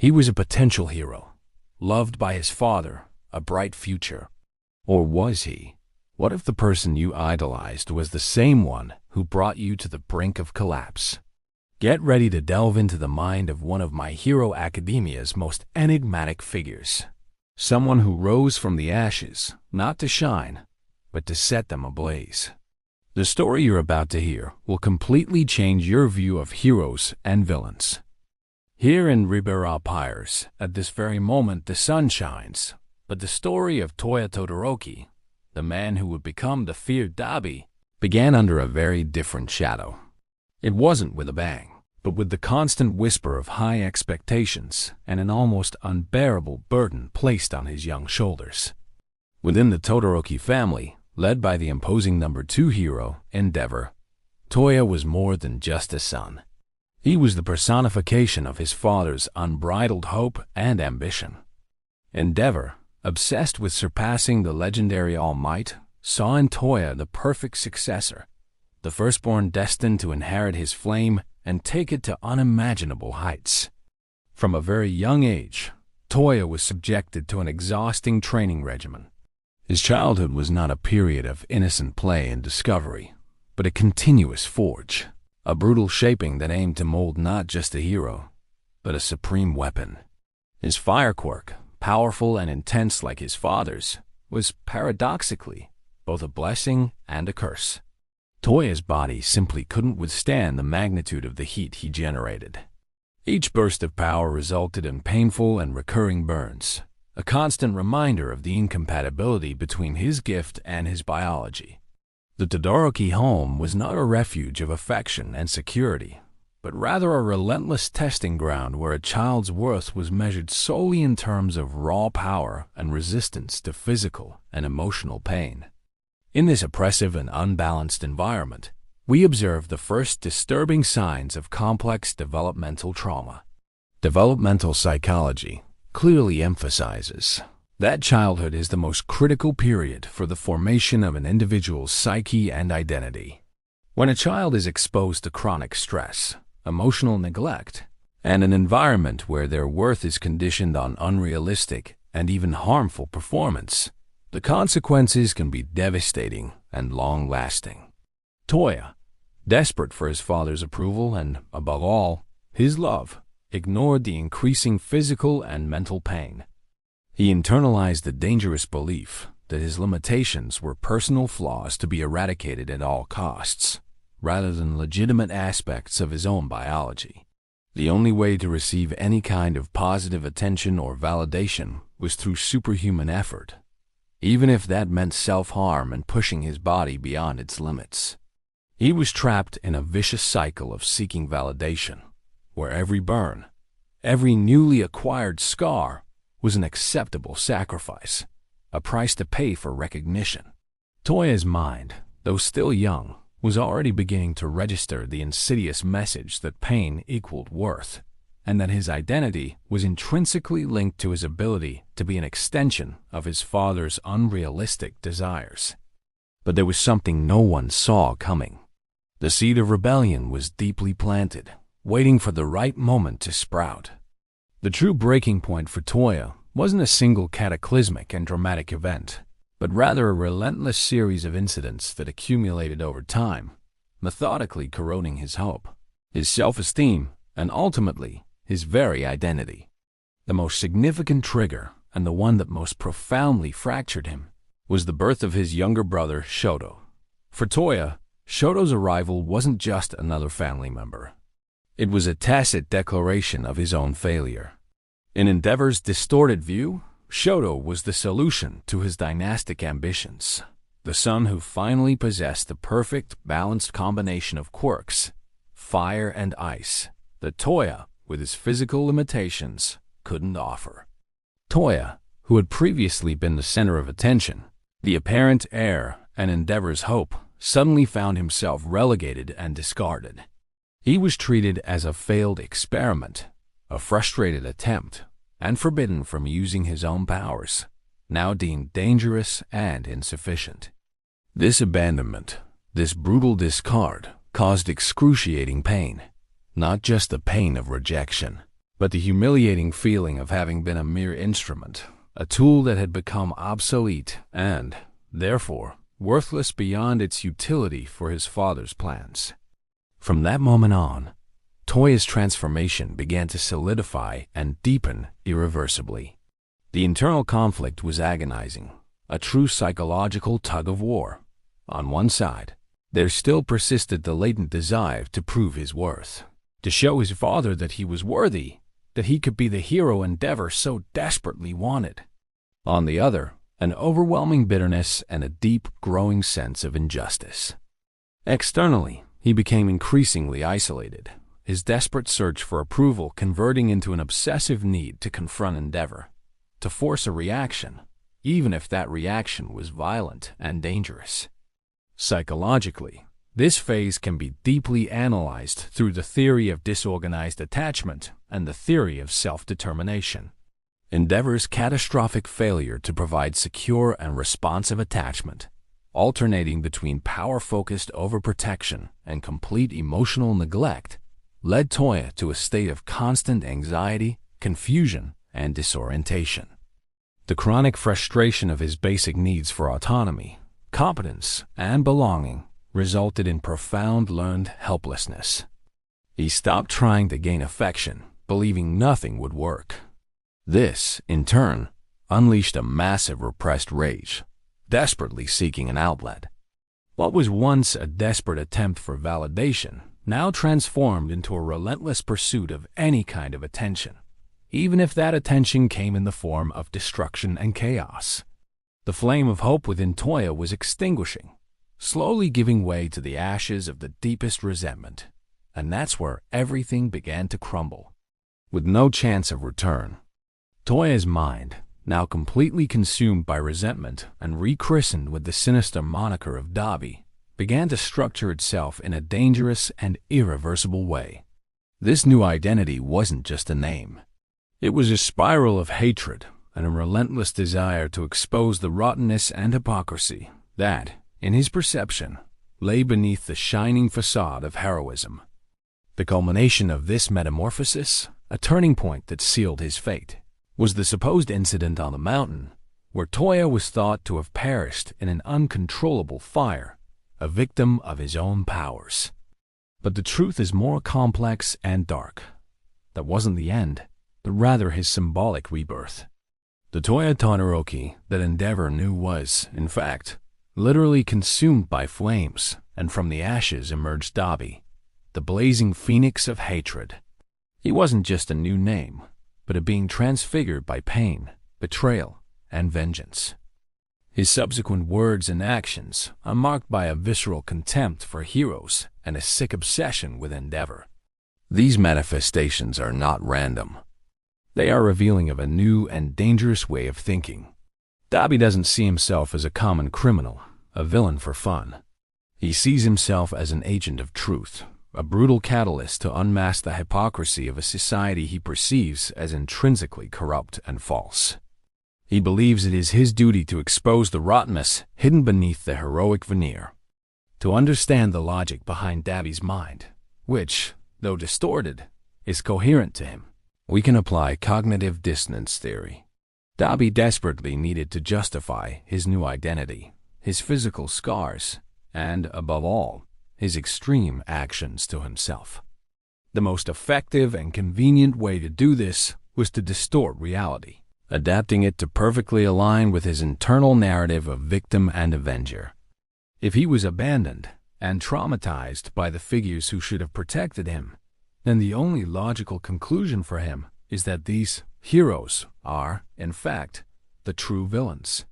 He was a potential hero, loved by his father, a bright future. Or was he? What if the person you idolized was the same one who brought you to the brink of collapse? Get ready to delve into the mind of one of My Hero Academia's most enigmatic figures. Someone who rose from the ashes, not to shine, but to set them ablaze. The story you're about to hear will completely change your view of heroes and villains. Here in Ribera Pyres, at this very moment the sun shines, but the story of Toya Todoroki, the man who would become the feared Dabi, began under a very different shadow. It wasn't with a bang, but with the constant whisper of high expectations and an almost unbearable burden placed on his young shoulders. Within the Todoroki family, led by the imposing number 2 hero, Endeavor, Toya was more than just a son. He was the personification of his father's unbridled hope and ambition. Endeavor, obsessed with surpassing the legendary All Might, saw in Toya the perfect successor, the firstborn destined to inherit his flame and take it to unimaginable heights. From a very young age, Toya was subjected to an exhausting training regimen. His childhood was not a period of innocent play and discovery, but a continuous forge, a brutal shaping that aimed to mold not just a hero, but a supreme weapon. His fire quirk, powerful and intense like his father's, was paradoxically both a blessing and a curse. Toya's body simply couldn't withstand the magnitude of the heat he generated. Each burst of power resulted in painful and recurring burns, a constant reminder of the incompatibility between his gift and his biology. The Todoroki home was not a refuge of affection and security, but rather a relentless testing ground where a child's worth was measured solely in terms of raw power and resistance to physical and emotional pain. In this oppressive and unbalanced environment, we observe the first disturbing signs of complex developmental trauma. Developmental psychology clearly emphasizes that childhood is the most critical period for the formation of an individual's psyche and identity. When a child is exposed to chronic stress, emotional neglect, and an environment where their worth is conditioned on unrealistic and even harmful performance, the consequences can be devastating and long-lasting. Toya, desperate for his father's approval and, above all, his love, ignored the increasing physical and mental pain. He internalized the dangerous belief that his limitations were personal flaws to be eradicated at all costs, rather than legitimate aspects of his own biology. The only way to receive any kind of positive attention or validation was through superhuman effort, even if that meant self-harm and pushing his body beyond its limits. He was trapped in a vicious cycle of seeking validation, where every burn, every newly acquired scar, was an acceptable sacrifice, a price to pay for recognition. Toya's mind, though still young, was already beginning to register the insidious message that pain equaled worth, and that his identity was intrinsically linked to his ability to be an extension of his father's unrealistic desires. But there was something no one saw coming. The seed of rebellion was deeply planted, waiting for the right moment to sprout. The true breaking point for Toya wasn't a single cataclysmic and dramatic event, but rather a relentless series of incidents that accumulated over time, methodically corroding his hope, his self-esteem, and ultimately, his very identity. The most significant trigger, and the one that most profoundly fractured him, was the birth of his younger brother, Shoto. For Toya, Shoto's arrival wasn't just another family member. It was a tacit declaration of his own failure. In Endeavor's distorted view, Shoto was the solution to his dynastic ambitions, the son who finally possessed the perfect, balanced combination of quirks, fire and ice, that Toya, with his physical limitations, couldn't offer. Toya, who had previously been the center of attention, the apparent heir and Endeavor's hope, suddenly found himself relegated and discarded. He was treated as a failed experiment, a frustrated attempt, and forbidden from using his own powers, now deemed dangerous and insufficient. This abandonment, this brutal discard, caused excruciating pain, not just the pain of rejection, but the humiliating feeling of having been a mere instrument, a tool that had become obsolete and, therefore, worthless beyond its utility for his father's plans. From that moment on, Toya's transformation began to solidify and deepen irreversibly. The internal conflict was agonizing, a true psychological tug-of-war. On one side, there still persisted the latent desire to prove his worth, to show his father that he was worthy, that he could be the hero Endeavor so desperately wanted. On the other, an overwhelming bitterness and a deep, growing sense of injustice. Externally, he became increasingly isolated, his desperate search for approval converting into an obsessive need to confront Endeavor, to force a reaction, even if that reaction was violent and dangerous. Psychologically, this phase can be deeply analyzed through the theory of disorganized attachment and the theory of self-determination. Endeavor's catastrophic failure to provide secure and responsive attachment, alternating between power-focused overprotection and complete emotional neglect, led Toya to a state of constant anxiety, confusion, and disorientation. The chronic frustration of his basic needs for autonomy, competence, and belonging resulted in profound learned helplessness. He stopped trying to gain affection, believing nothing would work. This, in turn, unleashed a massive repressed rage, desperately seeking an outlet. What was once a desperate attempt for validation now transformed into a relentless pursuit of any kind of attention, even if that attention came in the form of destruction and chaos. The flame of hope within Toya was extinguishing, slowly giving way to the ashes of the deepest resentment, and that's where everything began to crumble. With no chance of return, Toya's mind, now completely consumed by resentment and rechristened with the sinister moniker of Dabi, began to structure itself in a dangerous and irreversible way. This new identity wasn't just a name. It was a spiral of hatred and a relentless desire to expose the rottenness and hypocrisy that, in his perception, lay beneath the shining facade of heroism. The culmination of this metamorphosis, a turning point that sealed his fate, was the supposed incident on the mountain, where Toya was thought to have perished in an uncontrollable fire, a victim of his own powers. But the truth is more complex and dark. That wasn't the end, but rather his symbolic rebirth. The Toya Todoroki that Endeavor knew was, in fact, literally consumed by flames, and from the ashes emerged Dabi, the blazing phoenix of hatred. He wasn't just a new name, but a being transfigured by pain, betrayal, and vengeance. His subsequent words and actions are marked by a visceral contempt for heroes and a sick obsession with Endeavor. These manifestations are not random. They are revealing of a new and dangerous way of thinking. Dabi doesn't see himself as a common criminal, a villain for fun. He sees himself as an agent of truth, a brutal catalyst to unmask the hypocrisy of a society he perceives as intrinsically corrupt and false. He believes it is his duty to expose the rottenness hidden beneath the heroic veneer. To understand the logic behind Dabi's mind, which, though distorted, is coherent to him, we can apply cognitive dissonance theory. Dabi desperately needed to justify his new identity, his physical scars, and, above all, his extreme actions to himself. The most effective and convenient way to do this was to distort reality, adapting it to perfectly align with his internal narrative of victim and avenger. If he was abandoned and traumatized by the figures who should have protected him, then the only logical conclusion for him is that these heroes are, in fact, the true villains.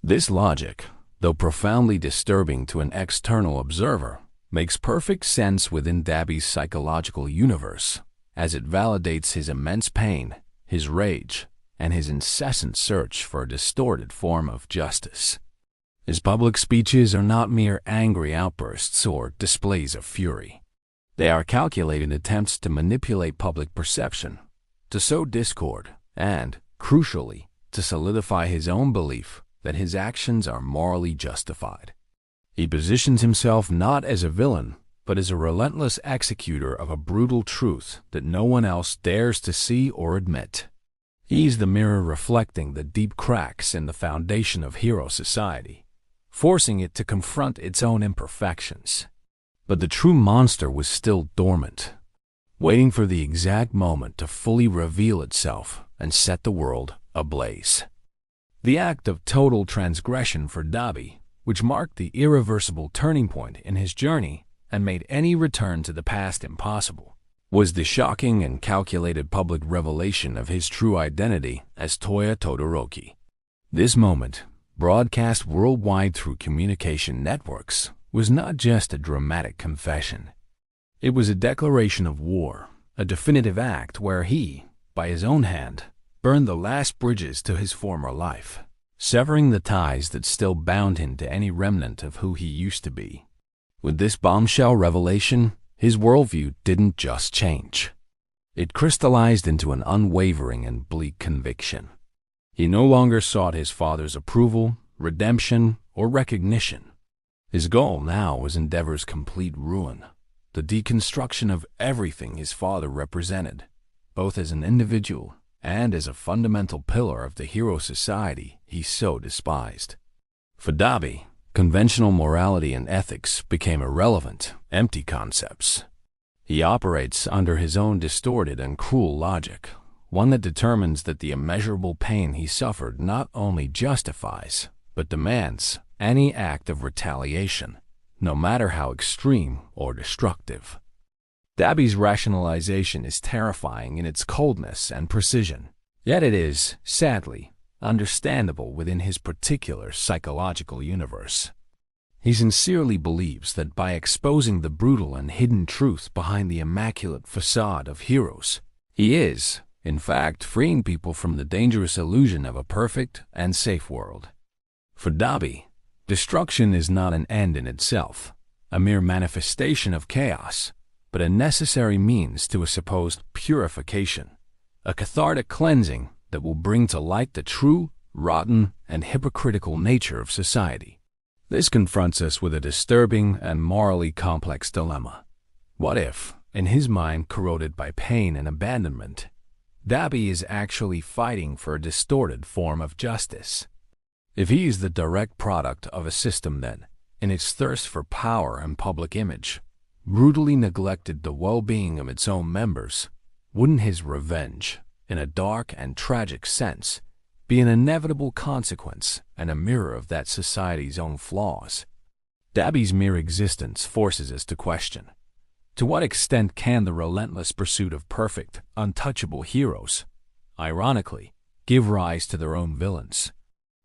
This logic, though profoundly disturbing to an external observer, makes perfect sense within Dabi's psychological universe, as it validates his immense pain, his rage, and his incessant search for a distorted form of justice. His public speeches are not mere angry outbursts or displays of fury. They are calculated attempts to manipulate public perception, to sow discord, and, crucially, to solidify his own belief that his actions are morally justified. He positions himself not as a villain, but as a relentless executor of a brutal truth that no one else dares to see or admit. He's the mirror reflecting the deep cracks in the foundation of hero society, forcing it to confront its own imperfections. But the true monster was still dormant, waiting for the exact moment to fully reveal itself and set the world ablaze. The act of total transgression for Dabi, which marked the irreversible turning point in his journey and made any return to the past impossible, was the shocking and calculated public revelation of his true identity as Toya Todoroki. This moment, broadcast worldwide through communication networks, was not just a dramatic confession. It was a declaration of war, a definitive act where he, by his own hand, burned the last bridges to his former life, severing the ties that still bound him to any remnant of who he used to be. With this bombshell revelation, his worldview didn't just change. It crystallized into an unwavering and bleak conviction. He no longer sought his father's approval, redemption, or recognition. His goal now was Endeavor's complete ruin, the deconstruction of everything his father represented, both as an individual and as a fundamental pillar of the hero society he so despised. For Dabi, conventional morality and ethics became irrelevant, empty concepts. He operates under his own distorted and cruel logic, one that determines that the immeasurable pain he suffered not only justifies, but demands any act of retaliation, no matter how extreme or destructive. Dabi's rationalization is terrifying in its coldness and precision, yet it is, sadly, understandable within his particular psychological universe. He sincerely believes that by exposing the brutal and hidden truth behind the immaculate facade of heroes, he is, in fact, freeing people from the dangerous illusion of a perfect and safe world. For Dabi, destruction is not an end in itself, a mere manifestation of chaos, but a necessary means to a supposed purification, a cathartic cleansing that will bring to light the true, rotten, and hypocritical nature of society. This confronts us with a disturbing and morally complex dilemma. What if, in his mind corroded by pain and abandonment, Dabi is actually fighting for a distorted form of justice? If he is the direct product of a system that, in its thirst for power and public image, brutally neglected the well-being of its own members, wouldn't his revenge, in a dark and tragic sense, be an inevitable consequence and a mirror of that society's own flaws? Dabi's mere existence forces us to question, to what extent can the relentless pursuit of perfect, untouchable heroes, ironically, give rise to their own villains?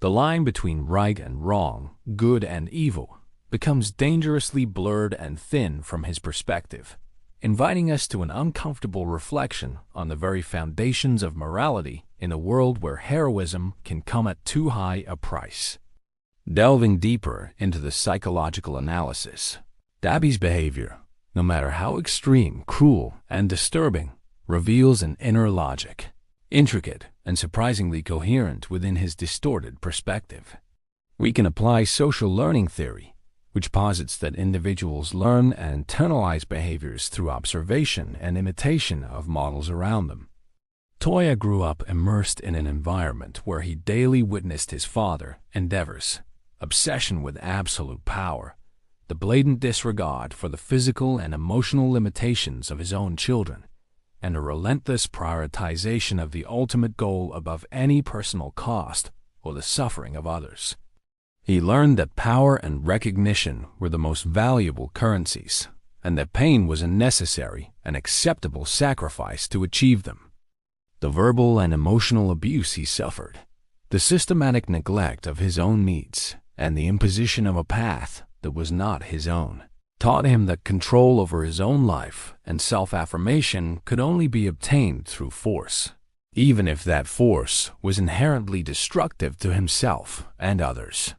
The line between right and wrong, good and evil, becomes dangerously blurred and thin from his perspective, inviting us to an uncomfortable reflection on the very foundations of morality in a world where heroism can come at too high a price. Delving deeper into the psychological analysis, Dabi's behavior, no matter how extreme, cruel, and disturbing, reveals an inner logic, intricate and surprisingly coherent within his distorted perspective. We can apply social learning theory, which posits that individuals learn and internalize behaviors through observation and imitation of models around them. Toya grew up immersed in an environment where he daily witnessed his father, Endeavor's, obsession with absolute power, the blatant disregard for the physical and emotional limitations of his own children, and a relentless prioritization of the ultimate goal above any personal cost or the suffering of others. He learned that power and recognition were the most valuable currencies, and that pain was a necessary and acceptable sacrifice to achieve them. The verbal and emotional abuse he suffered, the systematic neglect of his own needs, and the imposition of a path that was not his own, taught him that control over his own life and self-affirmation could only be obtained through force, even if that force was inherently destructive to himself and others.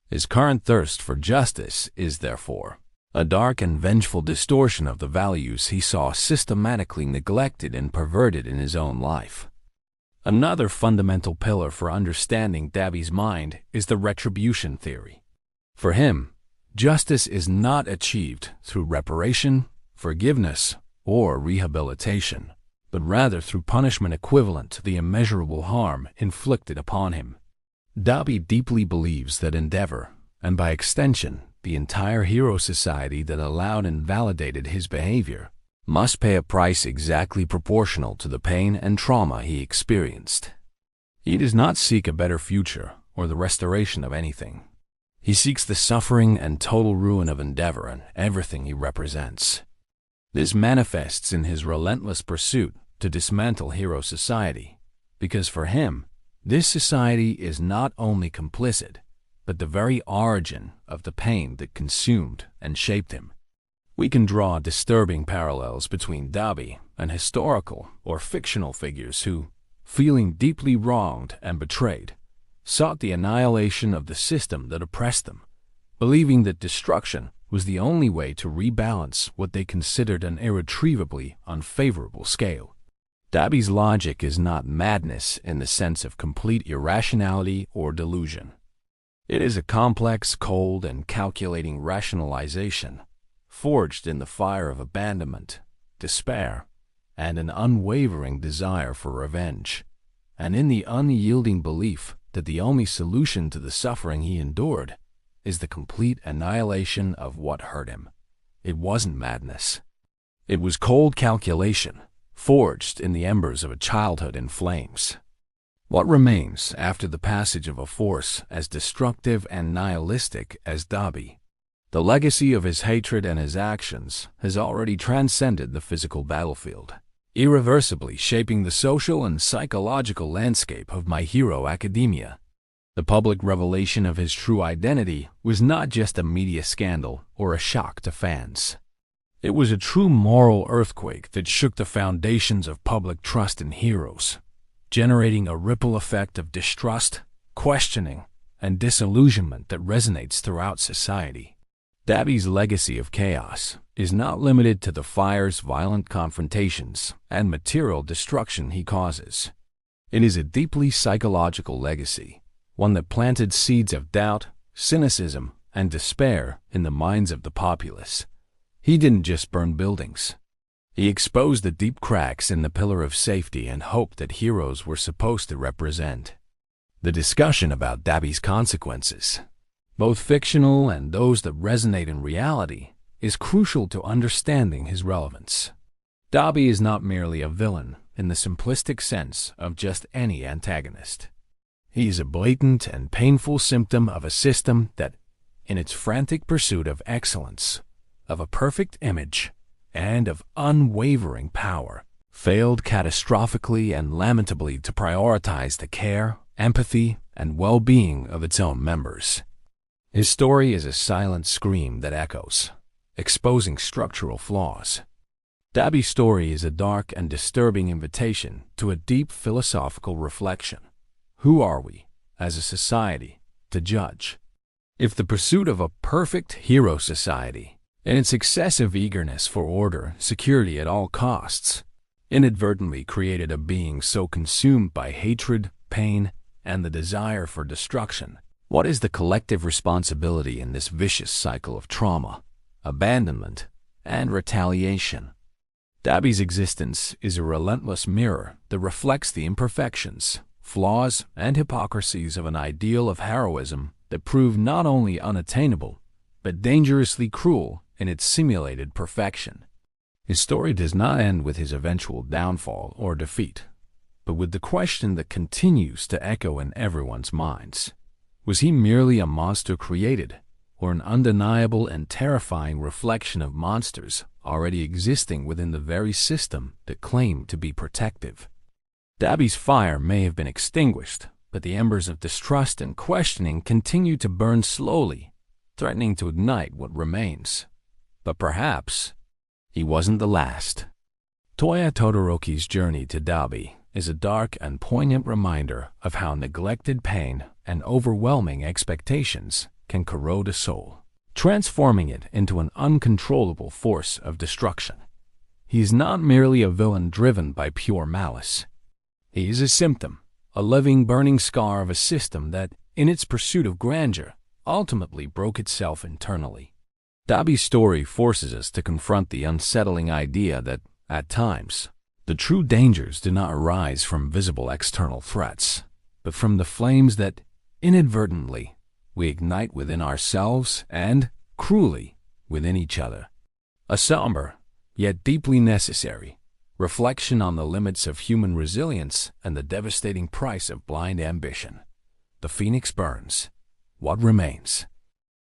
His current thirst for justice is, therefore, a dark and vengeful distortion of the values he saw systematically neglected and perverted in his own life. Another fundamental pillar for understanding Dabi's mind is the retribution theory. For him, Justice is not achieved through reparation, forgiveness, or rehabilitation, but rather through punishment equivalent to the immeasurable harm inflicted upon him. Dabi deeply believes that endeavor, and by extension, the entire hero society that allowed and validated his behavior, must pay a price exactly proportional to the pain and trauma he experienced. He does not seek a better future or the restoration of anything. He seeks the suffering and total ruin of endeavor and everything he represents. This manifests in his relentless pursuit to dismantle hero society, because for him, this society is not only complicit, but the very origin of the pain that consumed and shaped him. We can draw disturbing parallels between Dabi and historical or fictional figures who, feeling deeply wronged and betrayed, sought the annihilation of the system that oppressed them, believing that destruction was the only way to rebalance what they considered an irretrievably unfavorable scale. Dabi's logic is not madness in the sense of complete irrationality or delusion. It is a complex, cold, and calculating rationalization, forged in the fire of abandonment, despair, and an unwavering desire for revenge, and in the unyielding belief that the only solution to the suffering he endured is the complete annihilation of what hurt him. It wasn't madness. It was cold calculation, forged in the embers of a childhood in flames. What remains after the passage of a force as destructive and nihilistic as Dabi? The legacy of his hatred and his actions has already transcended the physical battlefield, irreversibly shaping the social and psychological landscape of My Hero Academia. The public revelation of his true identity was not just a media scandal or a shock to fans. It was a true moral earthquake that shook the foundations of public trust in heroes, generating a ripple effect of distrust, questioning, and disillusionment that resonates throughout society. Dabi's legacy of chaos is not limited to the fire's violent confrontations and material destruction he causes. It is a deeply psychological legacy, one that planted seeds of doubt, cynicism, and despair in the minds of the populace. He didn't just burn buildings. He exposed the deep cracks in the pillar of safety and hope that heroes were supposed to represent. The discussion about Dabi's consequences, both fictional and those that resonate in reality, is crucial to understanding his relevance. Dabi is not merely a villain in the simplistic sense of just any antagonist. He is a blatant and painful symptom of a system that, in its frantic pursuit of excellence, of a perfect image, and of unwavering power, failed catastrophically and lamentably to prioritize the care, empathy, and well-being of its own members. His story is a silent scream that echoes, exposing structural flaws. Dabi's story is a dark and disturbing invitation to a deep philosophical reflection. Who are we, as a society, to judge? If the pursuit of a perfect hero society, and its excessive eagerness for order, security at all costs, inadvertently created a being so consumed by hatred, pain, and the desire for destruction, what is the collective responsibility in this vicious cycle of trauma, abandonment, and retaliation? Dabi's existence is a relentless mirror that reflects the imperfections, flaws, and hypocrisies of an ideal of heroism that proved not only unattainable, but dangerously cruel in its simulated perfection. His story does not end with his eventual downfall or defeat, but with the question that continues to echo in everyone's minds. Was he merely a monster created, or an undeniable and terrifying reflection of monsters already existing within the very system that claimed to be protective? Dabi's fire may have been extinguished, but the embers of distrust and questioning continue to burn slowly, threatening to ignite what remains. But perhaps he wasn't the last. Toya Todoroki's journey to Dabi is a dark and poignant reminder of how neglected pain and overwhelming expectations can corrode a soul, transforming it into an uncontrollable force of destruction. He is not merely a villain driven by pure malice. He is a symptom, a living, burning scar of a system that, in its pursuit of grandeur, ultimately broke itself internally. Dabi's story forces us to confront the unsettling idea that, at times, the true dangers do not arise from visible external threats, but from the flames that, inadvertently, we ignite within ourselves and, cruelly, within each other. A somber, yet deeply necessary, reflection on the limits of human resilience and the devastating price of blind ambition. The phoenix burns. What remains?